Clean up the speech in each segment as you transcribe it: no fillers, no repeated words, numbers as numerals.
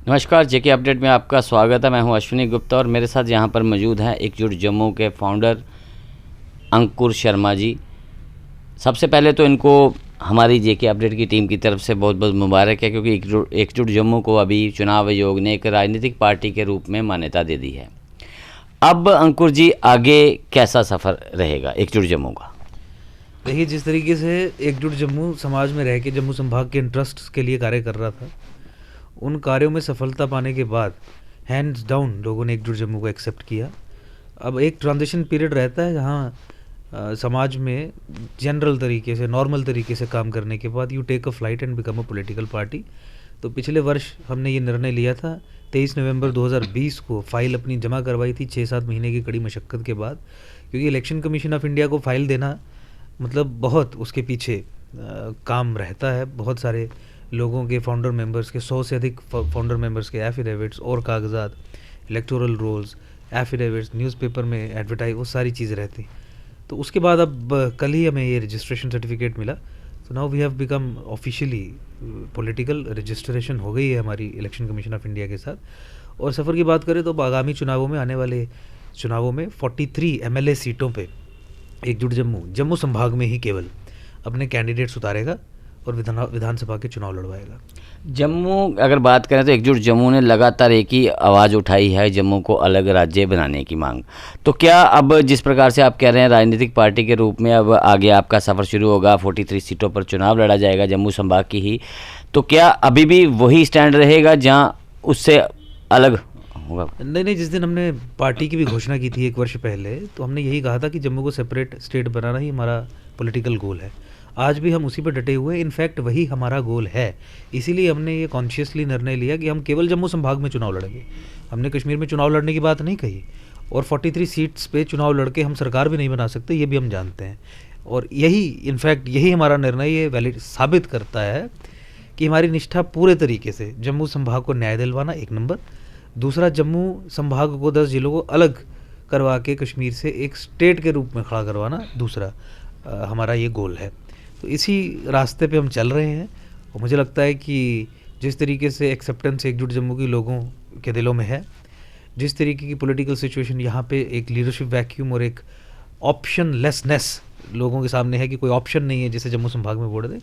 नमस्कार, जेके अपडेट में आपका स्वागत है। मैं हूं अश्विनी गुप्ता और मेरे साथ यहां पर मौजूद हैं एकजुट जम्मू के फाउंडर अंकुर शर्मा जी। सबसे पहले तो इनको हमारी जेके अपडेट की टीम की तरफ से बहुत बहुत मुबारक है, क्योंकि एकजुट जम्मू को अभी चुनाव आयोग ने एक राजनीतिक पार्टी के रूप में मान्यता दे दी है। अब अंकुर जी, आगे कैसा सफ़र रहेगा एकजुट जम्मू का? देखिए, जिस तरीके से एकजुट जम्मू समाज में रह के जम्मू संभाग के इंटरेस्ट के लिए कार्य कर रहा था, उन कार्यों में सफलता पाने के बाद हैंड्स डाउन लोगों ने एकजुट जम्मू को एक्सेप्ट किया। अब एक ट्रांजिशन पीरियड रहता है जहाँ समाज में जनरल तरीके से, नॉर्मल तरीके से काम करने के बाद you take a flight and become a political party. तो पिछले वर्ष हमने ये निर्णय लिया था, 23 नवंबर 2020 को फाइल अपनी जमा करवाई थी 6-7 महीने की कड़ी मशक्क़त के बाद, क्योंकि इलेक्शन कमीशन ऑफ इंडिया को फाइल देना मतलब बहुत उसके पीछे काम रहता है। बहुत सारे लोगों के फाउंडर मेंबर्स के 100 से अधिक फाउंडर मेंबर्स के एफिडेविट्स और कागजात, इलेक्टोरल रोल्स, एफिडेविट्स, न्यूज़पेपर में एडवर्टाइज, वो सारी चीज़ें रहती। तो उसके बाद अब कल ही हमें ये रजिस्ट्रेशन सर्टिफिकेट मिला। तो now we have become officially political, registration हो गई है हमारी इलेक्शन कमीशन ऑफ इंडिया के साथ। और सफ़र की बात करें तो आगामी चुनावों में, आने वाले चुनावों में 43 एमएलए सीटों पे एकजुट जम्मू संभाग में ही केवल अपने कैंडिडेट्स उतारेगा और विधानसभा के चुनाव लड़वाएगा। जम्मू अगर बात करें तो एकजुट जम्मू ने लगातार एक ही आवाज़ उठाई है, जम्मू को अलग राज्य बनाने की मांग। तो क्या अब जिस प्रकार से आप कह रहे हैं राजनीतिक पार्टी के रूप में अब आगे आपका सफ़र शुरू होगा, 43 सीटों पर चुनाव लड़ा जाएगा जम्मू संभाग की ही, तो क्या अभी भी वही स्टैंड रहेगा जहाँ उससे अलग होगा? नहीं, जिस दिन हमने पार्टी की भी घोषणा की थी 1 वर्ष पहले, तो हमने यही कहा था कि जम्मू को सेपरेट स्टेट बनाना ही हमारा पॉलिटिकल गोल है। आज भी हम उसी पर डटे हुए हैं, इनफैक्ट वही हमारा गोल है। इसीलिए हमने ये कॉन्शियसली निर्णय लिया कि हम केवल जम्मू संभाग में चुनाव लड़ेंगे। हमने कश्मीर में चुनाव लड़ने की बात नहीं कही, और 43 सीट्स पे चुनाव लड़के हम सरकार भी नहीं बना सकते, ये भी हम जानते हैं। और यही हमारा निर्णय ये वैलिड साबित करता है कि हमारी निष्ठा पूरे तरीके से जम्मू संभाग को न्याय दिलवाना, एक नंबर। दूसरा, जम्मू संभाग को 10 जिलों को अलग करवा के कश्मीर से एक स्टेट के रूप में खड़ा करवाना, दूसरा हमारा ये गोल है। तो इसी रास्ते पे हम चल रहे हैं। और मुझे लगता है कि जिस तरीके से एक्सेप्टेंस एकजुट जम्मू की लोगों के दिलों में है, जिस तरीके की पॉलिटिकल सिचुएशन यहाँ पे एक लीडरशिप वैक्यूम और एक ऑप्शन लेसनेस लोगों के सामने है कि कोई ऑप्शन नहीं है जिसे जम्मू संभाग में वोट दें,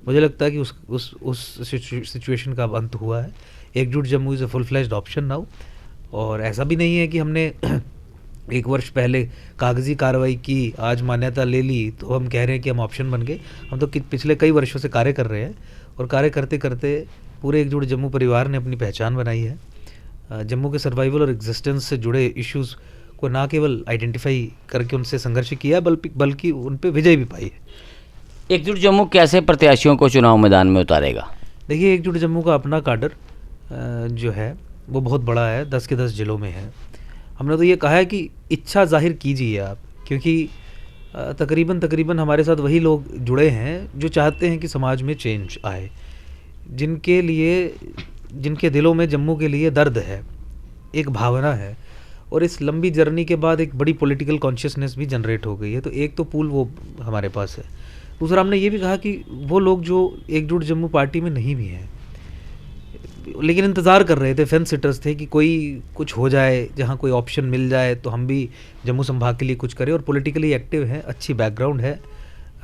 मुझे लगता है कि उस सिचुएशन का अब अंत हुआ है। एकजुट Jammu is a full flashed option now. और ऐसा भी नहीं है कि हमने 1 वर्ष पहले कागजी कार्रवाई की, आज मान्यता ले ली तो हम कह रहे हैं कि हम ऑप्शन बन गए। हम तो पिछले कई वर्षों से कार्य कर रहे हैं, और कार्य करते करते पूरे एकजुट जम्मू परिवार ने अपनी पहचान बनाई है। जम्मू के सर्वाइवल और एग्जिस्टेंस से जुड़े इश्यूज़ को ना केवल आइडेंटिफाई करके उनसे संघर्ष किया है, बल्कि उन पर विजय भी पाई है। एकजुट जम्मू कैसे प्रत्याशियों को चुनाव मैदान में उतारेगा? देखिए, एकजुट जम्मू का अपना काडर जो है वो बहुत बड़ा है, 10 के 10 जिलों में है। हमने तो ये कहा है कि इच्छा जाहिर कीजिए आप, क्योंकि तकरीबन हमारे साथ वही लोग जुड़े हैं जो चाहते हैं कि समाज में चेंज आए, जिनके दिलों में जम्मू के लिए दर्द है, एक भावना है। और इस लंबी जर्नी के बाद एक बड़ी पॉलिटिकल कॉन्शियसनेस भी जनरेट हो गई है। तो एक तो पूल वो हमारे पास है। दूसरा, हमने ये भी कहा कि वो लोग जो एकजुट जम्मू पार्टी में नहीं भी हैं लेकिन इंतज़ार कर रहे थे, फेंस सिटर्स थे कि कोई कुछ हो जाए, जहाँ कोई ऑप्शन मिल जाए तो हम भी जम्मू संभाग के लिए कुछ करें, और पॉलिटिकली एक्टिव हैं, अच्छी बैकग्राउंड है,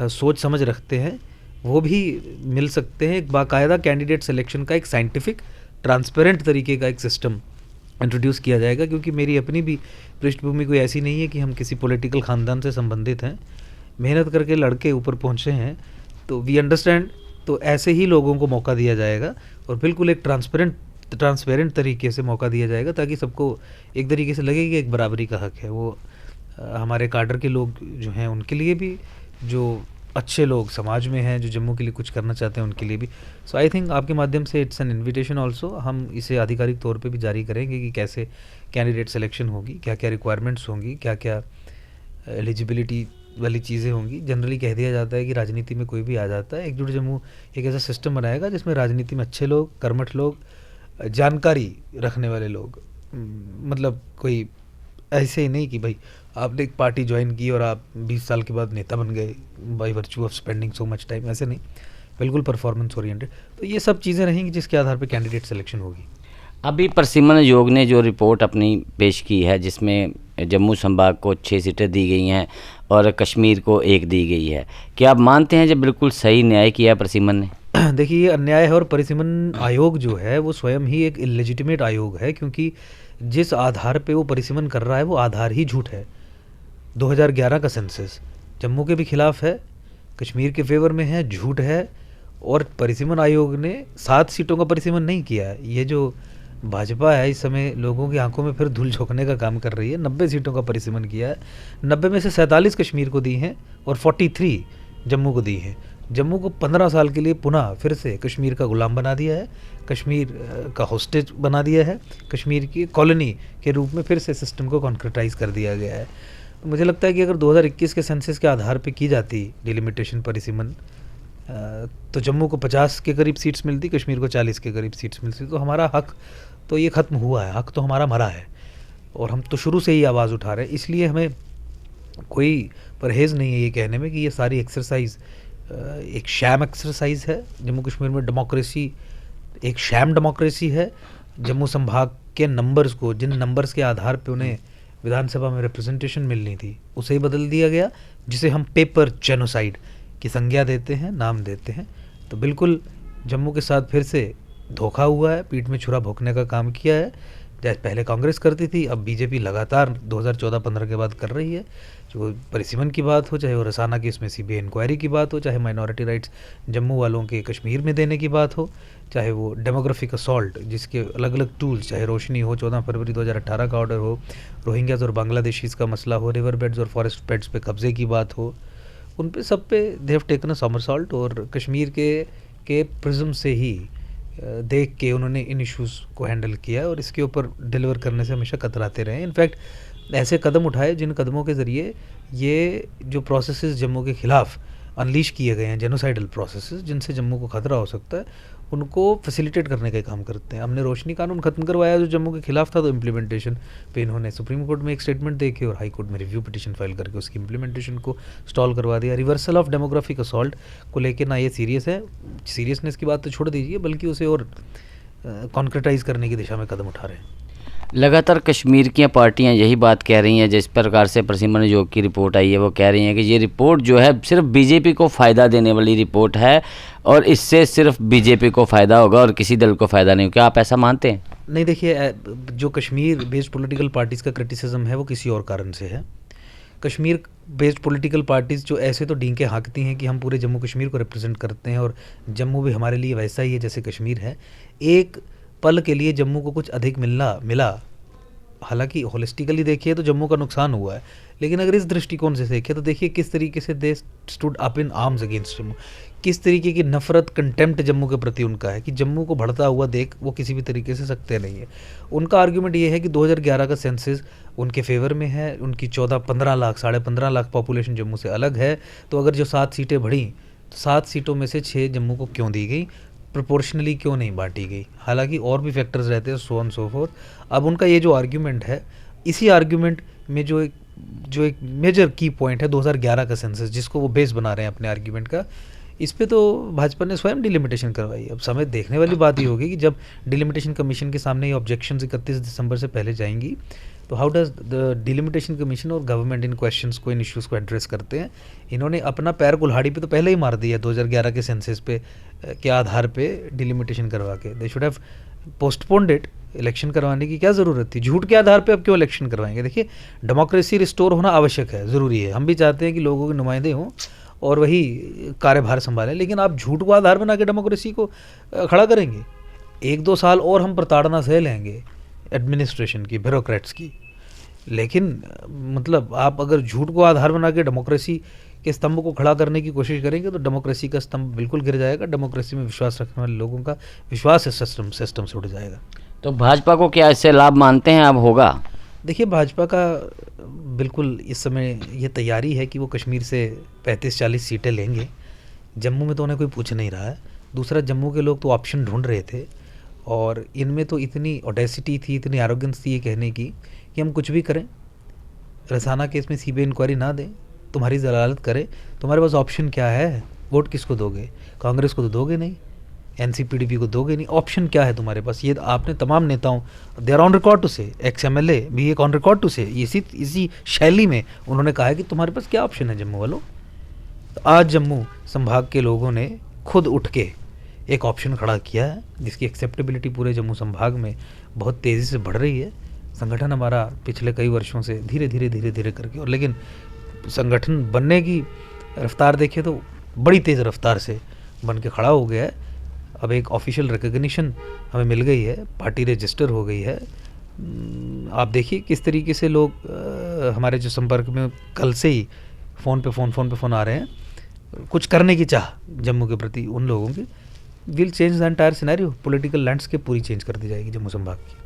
सोच समझ रखते हैं, वो भी मिल सकते हैं। एक बाकायदा कैंडिडेट सिलेक्शन का एक साइंटिफिक ट्रांसपेरेंट तरीके का एक सिस्टम इंट्रोड्यूस किया जाएगा, क्योंकि मेरी अपनी भी पृष्ठभूमि कोई ऐसी नहीं है कि हम किसी पॉलिटिकल ख़ानदान से संबंधित हैं। मेहनत करके लड़के ऊपर पहुँचे हैं, तो वी अंडरस्टैंड। तो ऐसे ही लोगों को मौका दिया जाएगा, और बिल्कुल एक ट्रांसपेरेंट तरीके से मौका दिया जाएगा, ताकि सबको एक तरीके से लगे कि एक बराबरी का हक है। वो हमारे काडर के लोग जो हैं उनके लिए भी, जो अच्छे लोग समाज में हैं जो जम्मू के लिए कुछ करना चाहते हैं उनके लिए भी। सो आई थिंक आपके माध्यम से इट्स एन इन्विटेशन ऑल्सो। हम इसे आधिकारिक तौर पे भी जारी करेंगे कि कैसे कैंडिडेट सिलेक्शन होगी, क्या क्या रिक्वायरमेंट्स होंगी, क्या क्या एलिजिबिलिटी वाली चीज़ें होंगी। जनरली कह दिया जाता है कि राजनीति में कोई भी आ जाता है, एकजुट जम्मू एक ऐसा सिस्टम बनाएगा जिसमें राजनीति में अच्छे लोग, कर्मठ लोग, जानकारी रखने वाले लोग, मतलब कोई ऐसे ही नहीं कि भाई आपने एक पार्टी ज्वाइन की और आप 20 साल के बाद नेता बन गए by virtue of spending so much time, ऐसे नहीं, बिल्कुल परफॉर्मेंस ओरिएंटेड। तो ये सब चीज़ें रहेंगी जिसके आधार पर कैंडिडेट सिलेक्शन होगी। अभी प्रसिमन योग ने जो रिपोर्ट अपनी पेश की है, जिसमें जम्मू संभाग को 6 सीटें दी गई हैं और कश्मीर को 1 दी गई है, क्या आप मानते हैं जब बिल्कुल सही न्याय किया है प्रसिमन ने? देखिए, ये अन्याय है और परिसीमन आयोग जो है वो स्वयं ही एक इलेजिटिमेट आयोग है, क्योंकि जिस आधार पे वो परिसीमन कर रहा है वो आधार ही झूठ है। 2011 का सेंसस जम्मू के भी खिलाफ है, कश्मीर के फेवर में है, झूठ है। और परिसीमन आयोग ने 7 सीटों का परिसीमन नहीं किया है। ये जो भाजपा है इस समय लोगों की आंखों में फिर धूल झोंकने का काम कर रही है। 90 सीटों का परिसीमन किया है, 90 में से 47 कश्मीर को दी हैं और 43 जम्मू को दी हैं। जम्मू को 15 साल के लिए पुनः फिर से कश्मीर का गुलाम बना दिया है, कश्मीर का होस्टेज बना दिया है, कश्मीर की कॉलोनी के रूप में फिर से सिस्टम को कॉन्क्रेटाइज कर दिया गया है। तो मुझे लगता है कि अगर 2021 के सेंसस के आधार पे की जाती डिलिमिटेशन परिसीमन, तो जम्मू को 50 के करीब सीट्स मिलती, कश्मीर को 40 के करीब सीट्स मिलती। तो हमारा हक तो ये ख़त्म हुआ है, हक तो हमारा मरा है और हम तो शुरू से ही आवाज़ उठा रहे हैं। इसलिए हमें कोई परहेज़ नहीं है ये कहने में कि ये सारी एक्सरसाइज एक शैम एक्सरसाइज है। जम्मू कश्मीर में डेमोक्रेसी एक शैम डेमोक्रेसी है। जम्मू संभाग के नंबर्स को, जिन नंबर्स के आधार पे उन्हें विधानसभा में रिप्रेजेंटेशन मिलनी थी, उसे ही बदल दिया गया, जिसे हम पेपर जेनोसाइड की संज्ञा देते हैं, नाम देते हैं। तो बिल्कुल जम्मू के साथ फिर से धोखा हुआ है, पीठ में छुरा भोंकने का काम किया है। जैसे पहले कांग्रेस करती थी, अब बीजेपी लगातार 2014-15 के बाद कर रही है। जो परिसीमन की बात हो, चाहे वो रसाना की इसमें सीबीआई इंक्वायरी की बात हो, चाहे माइनॉरिटी राइट्स जम्मू वालों के कश्मीर में देने की बात हो, चाहे वो डेमोग्राफिक असॉल्ट जिसके अलग अलग टूल्स, चाहे रोशनी हो, 14 फरवरी 2018 का ऑर्डर हो, रोहिंग्याज और बांग्लादेशीज का मसला हो, रिवर बेड्स और फॉरेस्ट बेड्स पे कब्जे की बात हो, उन पे सब पे they have taken a somersault. और कश्मीर के प्रिज्म से ही देख के उन्होंने इन इश्यूज़ को हैंडल किया और इसके ऊपर डिलीवर करने से हमेशा कतराते रहे। इनफैक्ट ऐसे कदम उठाए जिन कदमों के ज़रिए ये जो प्रोसेसेस जम्मू के ख़िलाफ़ अनलीश किए गए हैं, जेनोसाइडल प्रोसेसेस जिनसे जम्मू को ख़तरा हो सकता है, उनको फैसिलिटेट करने का काम करते हैं। हमने रोशनी कानून ख़त्म करवाया जो जम्मू के खिलाफ था, तो इम्प्लीमेंटेशन पे इन्होंने सुप्रीम कोर्ट में एक स्टेटमेंट दे के और हाई कोर्ट में रिव्यू पिटीशन फाइल करके उसकी इम्प्लीमेंटेशन को स्टॉल करवा दिया। रिवर्सल ऑफ डेमोग्राफिक असॉल्ट को लेकर ना ये सीरियस है, सीरियसनेस की बात तो छोड़ दीजिए, बल्कि उसे और कॉन्क्रेटाइज करने की दिशा में कदम उठा रहे हैं। लगातार कश्मीर की पार्टियां यही बात कह रही हैं, जिस प्रकार से प्रसिमन योग की रिपोर्ट आई है, वो कह रही हैं कि ये रिपोर्ट जो है सिर्फ बीजेपी को फ़ायदा देने वाली रिपोर्ट है और इससे सिर्फ बीजेपी को फ़ायदा होगा और किसी दल को फ़ायदा नहीं। क्या आप ऐसा मानते हैं? नहीं, देखिए, जो कश्मीर बेस्ड पॉलिटिकल पार्टीज़ का क्रिटिसिज्म है वो किसी और कारण से है। कश्मीर बेस्ड पॉलिटिकल पार्टीज़ जो ऐसे तो डींके हाँकती हैं कि हम पूरे जम्मू कश्मीर को रिप्रेजेंट करते हैं और जम्मू भी हमारे लिए वैसा ही है जैसे कश्मीर है। एक पल के लिए जम्मू को कुछ अधिक मिला, हालांकि होलिस्टिकली देखिए तो जम्मू का नुकसान हुआ है, लेकिन अगर इस दृष्टिकोण से देखें तो देखिए किस तरीके से they stood up in arms against Jammu, किस तरीके की नफरत, कंटेम्प्ट जम्मू के प्रति उनका है कि जम्मू को बढ़ता हुआ देख वो किसी भी तरीके से सकते नहीं है। उनका आर्ग्यूमेंट ये है कि 2011 का सेंसस उनके फेवर में है, उनकी 14-15 लाख 15.5 लाख पॉपुलेशन जम्मू से अलग है, तो अगर जो 7 सीटें बढ़ी तो 7 सीटों में से 6 जम्मू को क्यों दी गई, प्रोपोर्शनली क्यों नहीं बांटी गई, हालांकि और भी फैक्टर्स रहते हैं, सो ऑन सो फोर्थ। अब उनका ये जो आर्ग्यूमेंट है, इसी आर्ग्यूमेंट में जो एक मेजर की पॉइंट है 2011 का सेंसस, जिसको वो बेस बना रहे हैं अपने आर्ग्यूमेंट का, इस पे तो भाजपा ने स्वयं डिलिमिटेशन करवाई। अब समय देखने वाली बात ये होगी कि जब डिलिमिटेशन कमीशन के सामने ये ऑब्जेक्शंस 31 दिसंबर से पहले जाएंगी, तो how does the delimitation commission और गवर्नमेंट इन क्वेश्चंस को, इन इश्यूज़ को एड्रेस करते हैं। इन्होंने अपना पैर कुल्हाड़ी पे तो पहले ही मार दिया 2011 के सेंसस पे के आधार पे डिलिमिटेशन करवा के। They should have postponed it. Election करवाने की क्या ज़रूरत थी, झूठ के आधार पे अब क्यों इलेक्शन करवाएंगे। देखिए, डेमोक्रेसी रिस्टोर होना आवश्यक है, ज़रूरी है, हम भी चाहते हैं कि लोगों के नुमाइंदे हों और वही कार्यभार संभालें, लेकिन आप झूठ को आधार बना के डेमोक्रेसी को खड़ा करेंगे। 1-2 साल और हम प्रताड़ना सह लेंगे एडमिनिस्ट्रेशन की, ब्यूरोक्रेट्स की, लेकिन मतलब आप अगर झूठ को आधार बना के डेमोक्रेसी के स्तंभ को खड़ा करने की कोशिश करेंगे तो डेमोक्रेसी का स्तंभ बिल्कुल गिर जाएगा। डेमोक्रेसी में विश्वास रखने वाले लोगों का विश्वास इस सिस्टम से उठ जाएगा। तो भाजपा को क्या इससे लाभ मानते हैं अब होगा? देखिए, भाजपा का बिल्कुल इस समय ये तैयारी है कि वो कश्मीर से 35-40 सीटें लेंगे। जम्मू में तो उन्हें कोई पूछ नहीं रहा है। दूसरा, जम्मू के लोग तो ऑप्शन ढूंढ रहे थे और इनमें तो इतनी ऑडेसिटी थी, इतनी एरोगेंस थी ये कहने की कि हम कुछ भी करें, रसाना केस में सीबीआई इंक्वायरी ना दें, तुम्हारी जलालत करें, तुम्हारे पास ऑप्शन क्या है, वोट किसको दोगे, कांग्रेस को तो दोगे नहीं, एनसीपीडीपी को दोगे नहीं, ऑप्शन क्या है तुम्हारे पास? ये आपने तमाम नेताओं, they are on record to say, ex MLA भी एक ऑन रिकॉर्ड टू से, इसी शैली में उन्होंने कहा है कि तुम्हारे पास क्या ऑप्शन है जम्मू वालों। तो आज जम्मू संभाग के लोगों ने खुद उठ के एक ऑप्शन खड़ा किया है, जिसकी एक्सेप्टेबिलिटी पूरे जम्मू संभाग में बहुत तेज़ी से बढ़ रही है। संगठन हमारा पिछले कई वर्षों से धीरे धीरे करके, और लेकिन संगठन बनने की रफ्तार देखें तो बड़ी तेज़ रफ्तार से बन के खड़ा हो गया है। अब एक ऑफिशियल रिकग्निशन हमें मिल गई है, पार्टी रजिस्टर हो गई है। आप देखिए किस तरीके से लोग हमारे जो संपर्क में कल से ही फ़ोन पे फ़ोन आ रहे हैं, कुछ करने की चाह जम्मू के प्रति उन लोगों की। Will change the entire scenario, political landscape पूरी चेंज कर दी जाएगी जम्मू संभाग की।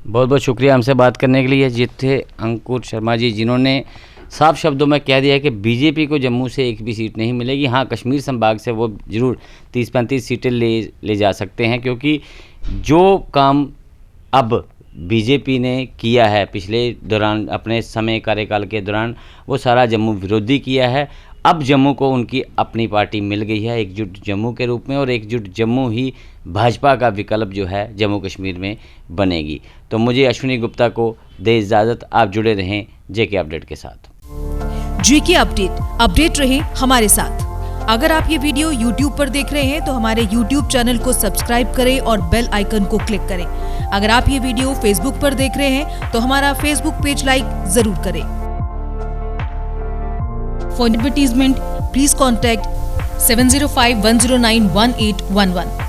बहुत बहुत शुक्रिया हमसे बात करने के लिए। ये थे अंकुर शर्मा जी, जिन्होंने साफ शब्दों में कह दिया कि बीजेपी को जम्मू से एक भी सीट नहीं मिलेगी। हाँ, कश्मीर संभाग से वो ज़रूर 30-35 सीटें ले जा सकते हैं, क्योंकि जो काम अब बीजेपी ने किया है पिछले दौरान, अपने समय कार्यकाल के दौरान, वो सारा जम्मू विरोधी किया है। अब जम्मू को उनकी अपनी पार्टी मिल गई है एकजुट जम्मू के रूप में, और एकजुट जम्मू ही भाजपा का विकल्प जो है जम्मू कश्मीर में बनेगी। तो मुझे अश्विनी गुप्ता को दे इजाज़त। आप जुड़े रहें जेके अपडेट के साथ। जेके अपडेट रहे हमारे साथ। अगर आप ये वीडियो YouTube पर देख रहे हैं तो हमारे YouTube चैनल को सब्सक्राइब करें और बेल आइकन को क्लिक करें। अगर आप ये वीडियो Facebook पर देख रहे हैं तो हमारा Facebook पेज लाइक जरूर करें। For advertisement, please contact 705-109-1811.